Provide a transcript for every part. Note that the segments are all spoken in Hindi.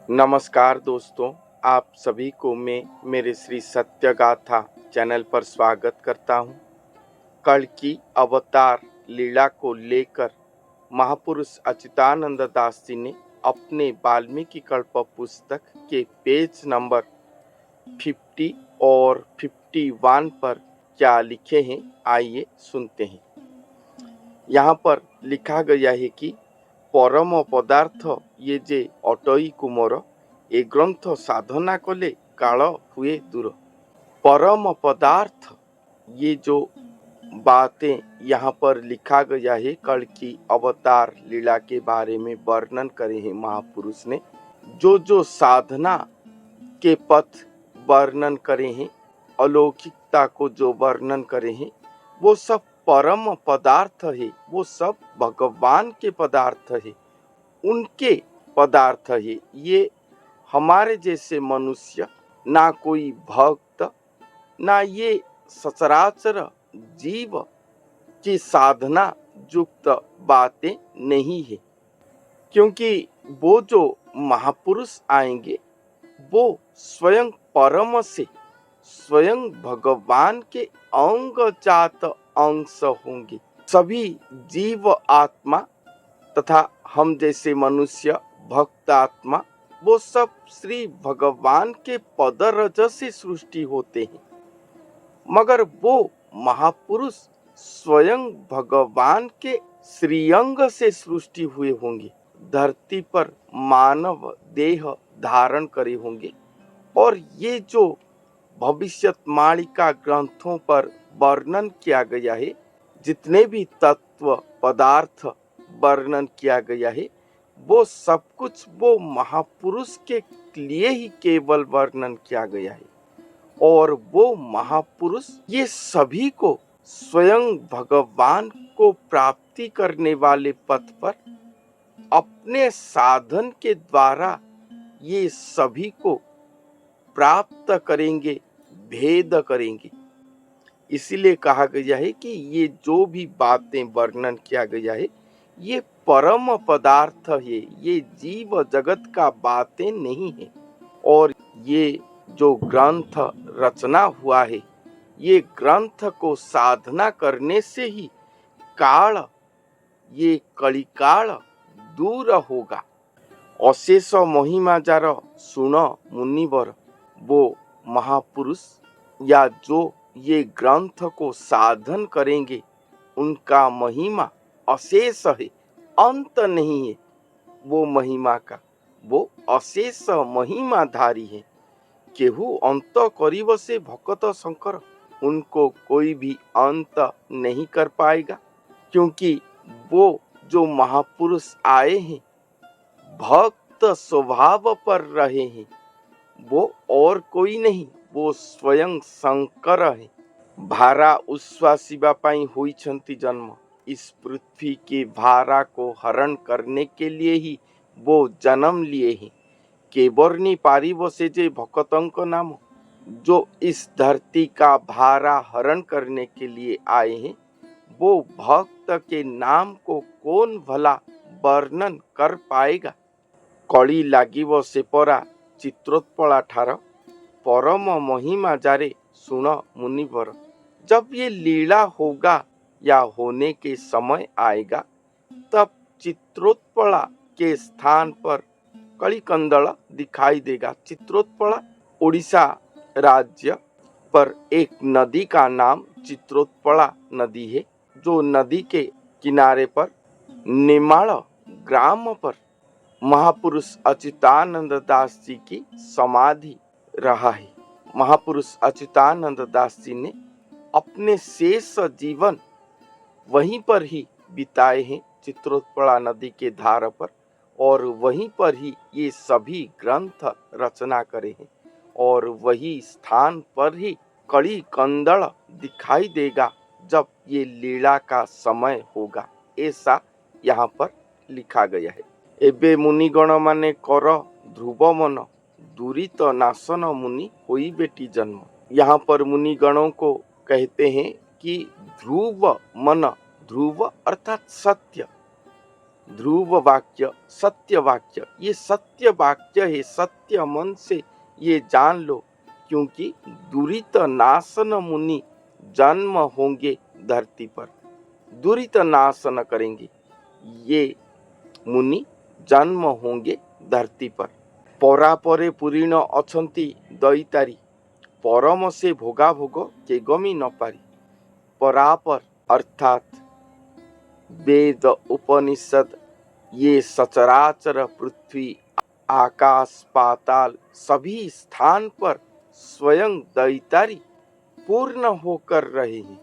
नमस्कार दोस्तों, आप सभी को मैं मेरे श्री सत्य गाथा चैनल पर स्वागत करता हूँ। कल की अवतार लीला को लेकर महापुरुष अच्युतानंद दास जी ने अपने वाल्मीकि कल्प पुस्तक के पेज नंबर 50 और 51 पर क्या लिखे हैं, आइए सुनते हैं। यहाँ पर लिखा गया है कि परम पदार्थ ये जे अटई कुमोर ए ग्रंथ साधना कले काल हुए दूर। परम पदार्थ ये जो बातें यहाँ पर लिखा गया है, कल की अवतार लीला के बारे में वर्णन करे हैं महापुरुष ने। जो साधना के पथ वर्णन करे हैं, अलौकिकता को जो वर्णन करे हैं, वो सब परम पदार्थ है, वो सब भगवान के पदार्थ है, उनके पदार्थ है। ये हमारे जैसे मनुष्य, ना कोई भक्त, ना ये सचराचर जीव की साधना युक्त बातें नहीं है। क्योंकि वो जो महापुरुष आएंगे वो स्वयं परम से स्वयं भगवान के अंगजात अंश होंगे। सभी जीव आत्मा तथा हम जैसे मनुष्य भक्त आत्मा, वो सब श्री भगवान के पदरज से सृष्टि होते हैं। मगर वो महापुरुष स्वयं भगवान के श्रीअंग से सृष्टि हुए होंगे, धरती पर मानव देह धारण करे होंगे। और ये जो भविष्यमालिका ग्रंथों पर वर्णन किया गया है, जितने भी तत्व पदार्थ वर्णन किया गया है, वो सब कुछ वो महापुरुष के लिए ही केवल वर्णन किया गया है। और वो महापुरुष ये सभी को स्वयं भगवान को प्राप्ति करने वाले पथ पर अपने साधन के द्वारा ये सभी को प्राप्त करेंगे, भेद करेंगे। इसीलिए कहा गया है कि ये जो भी बातें वर्णन किया गया है, ये परम पदार्थ है, ये जीव जगत का बातें नहीं है। और ये जो ग्रंथ रचना हुआ है, ये ग्रंथ को साधना करने से ही काल, ये कलिकाल दूर होगा। अशेष महिमा जार सुन मुनिवर, वो महापुरुष या जो ये ग्रंथ को साधन करेंगे, उनका महिमा अशेष है, अंत नहीं है। वो महिमा का वो अशेष महिमाधारी है। केहू अंत करिब से भक्त शंकर, उनको कोई भी अंत नहीं कर पाएगा। क्योंकि वो जो महापुरुष आए हैं, भक्त स्वभाव पर रहे हैं, वो और कोई नहीं, वो स्वयं शंकर है। भारा उच्छ्वासिबा पाई होइछन्ति जन्म, इस पृथ्वी के भारा को हरण करने के लिए ही वो जन्म लिए हैं। केबरनी पारिब से जे भक्तंक नाम, जो इस धरती का भारा हरण करने के लिए आए हैं, वो भक्त के नाम को कौन भला वर्णन कर पाएगा। कली लागिब से परा चित्रोत्पला ठार, परम महिमा जारे सुन मुनिवर। जब ये लीला होगा या होने के समय आएगा, तब चित्रोत्पला के स्थान पर कलिकंदल दिखाई देगा। चित्रोत्पला उड़ीसा राज्य पर एक नदी का नाम चित्रोत्पला नदी है, जो नदी के किनारे पर नेमाल ग्राम पर महापुरुष अच्युतानंद दास जी की समाधि रहा है। महापुरुष अच्युतानंद दास जी ने अपने शेष जीवन वहीं पर ही बिताए हैं, चित्रोत्पला नदी के धार पर। और वहीं पर ही ये सभी ग्रंथ रचना करे हैं, और वही स्थान पर ही कड़ी कंदड़ दिखाई देगा जब ये लीला का समय होगा, ऐसा यहाँ पर लिखा गया है। एबे मुनिगण माने कर ध्रुव मन, दूरित नाशन मुनि होई बेटी जन्म। यहाँ पर मुनिगणों को कहते हैं कि ध्रुव मन, ध्रुव अर्थात सत्य, ध्रुव वाक्य, सत्य वाक्य, ये सत्य वाक्य है। सत्य मन से ये जान लो, क्योंकि दुरित नाशन मुनि जन्म होंगे धरती पर। दुरित नाशन करेंगे ये मुनि, जन्म होंगे धरती पर। परापरे पुरीण अछंती दैतारी, परम से भोगा भोग के गमी न पारी। परापर अर्थात वेद, उपनिषद, ये सचराचर पृथ्वी, आकाश, पाताल, सभी स्थान पर स्वयं दैतारी पूर्ण होकर रहे हैं,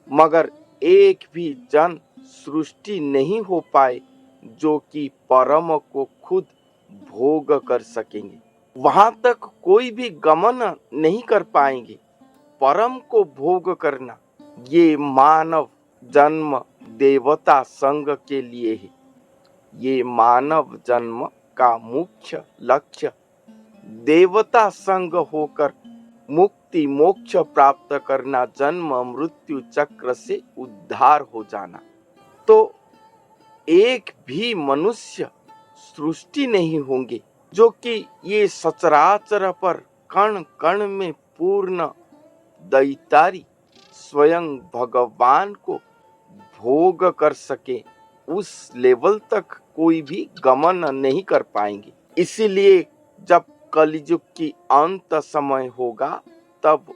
मगर एक भी जन सृष्टि नहीं हो पाए जो कि परम को खुद भोग कर सकेंगे। वहां तक कोई भी गमन नहीं कर पाएंगे। परम को भोग करना ये मानव जन्म देवता संग के लिए है। ये मानव जन्म का मुख्य लक्ष्य देवता संग होकर मुक्ति मोक्ष प्राप्त करना, जन्म मृत्यु चक्र से उद्धार हो जाना। तो एक भी मनुष्य सृष्टि नहीं होंगे जो कि ये सचराचर पर कण कण में पूर्ण दैतारी स्वयं भगवान को भोग कर सके। उस लेवल तक कोई भी गमन नहीं कर पाएंगे। इसीलिए जब कलियुग की अंत समय होगा, तब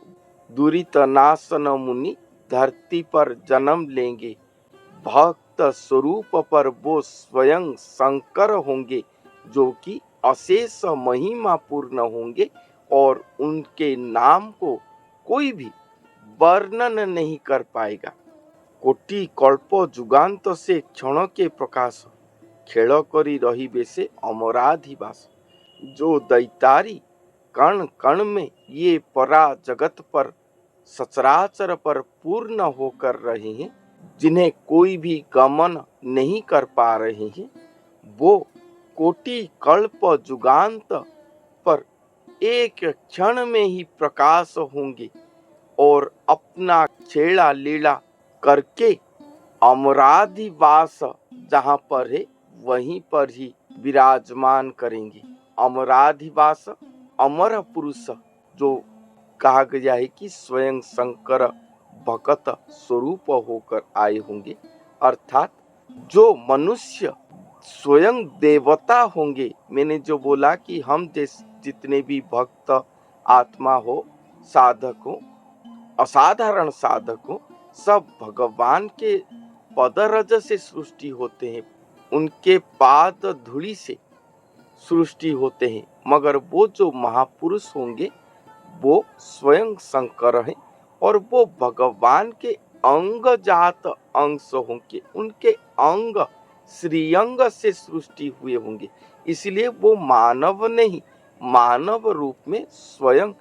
दुरित नाशन मुनि धरती पर जन्म लेंगे। भक्त स्वरूप पर वो स्वयं शंकर होंगे, जो कि अशेष महिमा पूर्ण होंगे और उनके नाम को कोई भी वर्णन नहीं कर पाएगा। कोटि कल्प जुगांत से क्षण के प्रकाश, खेल करी रहिबे से अमराधिवास। जो दैतारी कण कण में ये परा जगत पर सचराचर पर पूर्ण होकर रहे हैं, जिन्हें कोई भी गमन नहीं कर पा रहे हैं, वो कोटि कल्प जुगांत पर एक क्षण में ही प्रकाश होंगे और अपना छेड़ा लीला करके अमराधिवास जहाँ पर है वहीं पर ही विराजमान करेंगे। अमराधिवास अमर पुरुष, जो कहा गया है कि स्वयं शंकर भगत स्वरूप होकर आए होंगे, अर्थात जो मनुष्य स्वयं देवता होंगे। मैंने जो बोला कि हम जितने भी भक्त आत्मा हो, साधक हो, असाधारण साधक हो, सब भगवान के पदरज से सृष्टि होते हैं, उनके पाद धूलि से सृष्टि होते हैं। मगर वो जो महापुरुष होंगे वो स्वयं शंकर हैं और वो भगवान के अंग जात अंश होंगे। उनके अंग श्रीअंग से सृष्टि हुए होंगे, इसलिए वो मानव नहीं, मानव रूप में स्वयं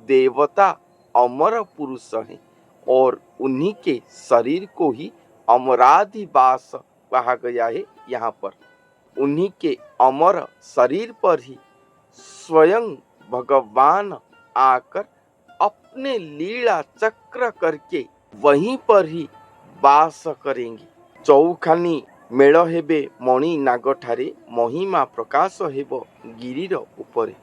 देवता अमर पुरुष हैं और उन्हीं के शरीर को ही अमराधिवास कहा गया है। यहाँ पर उन्हीं के अमर शरीर पर ही स्वयं भगवान आकर अपने लीला चक्र करके वहीं पर ही वास करेंगे। चौखानी मेल हेबे मणि नागठारे, महिमा प्रकाश हेब गिरिर ऊपरे।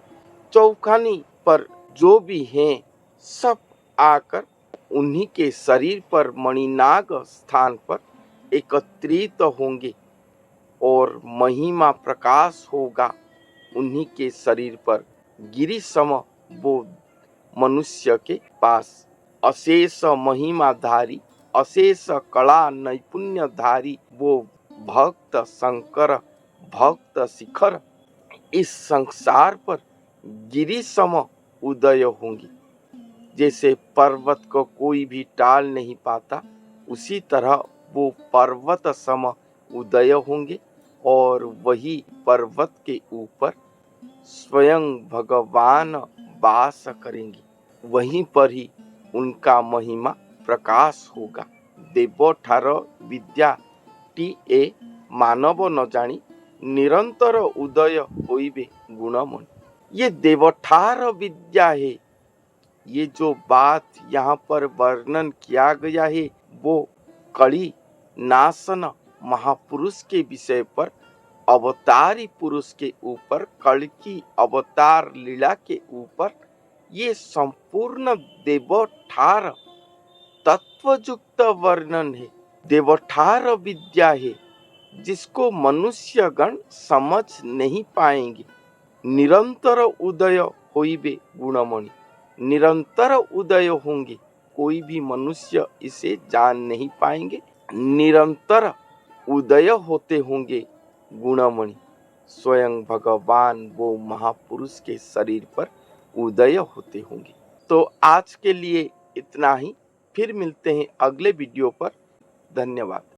चौखानी पर जो भी हैं सब आकर उन्हीं के शरीर पर मणिनाग स्थान पर एकत्रित होंगे और महिमा प्रकाश होगा उन्हीं के शरीर पर। गिरि सम वो मनुष्य के पास अशेष महिमाधारी, अशेष कला नैपुण्यधारी वो भक्त शंकर, भक्त शिखर इस संसार पर गिरि सम उदय होंगे। जैसे पर्वत को कोई भी टाल नहीं पाता, उसी तरह वो पर्वत सम उदय होंगे और वही पर्वत के ऊपर स्वयं भगवान वास करेंगे। वहीं पर ही उनका महिमा प्रकाश होगा। देव ठार विद्या टी ए मानव न जानी, निरंतर उदय होइबे गुणमणि। ये देवठार विद्या है। ये जो बात यहाँ पर वर्णन किया गया है वो कली नाशन महापुरुष के विषय पर अवतारी पुरुष के ऊपर, कल्कि अवतार लीला के ऊपर ये संपूर्ण देवठार तत्वयुक्त वर्णन है, देवठार विद्या है, जिसको मनुष्यगण समझ नहीं पाएंगे। निरंतर उदय होइबे गुणमणि, निरंतर उदय होंगे, कोई भी मनुष्य इसे जान नहीं पाएंगे। निरंतर उदय होते होंगे गुणमणि, स्वयं भगवान वो महापुरुष के शरीर पर उदय होते होंगे। तो आज के लिए इतना ही, फिर मिलते हैं अगले वीडियो पर। धन्यवाद।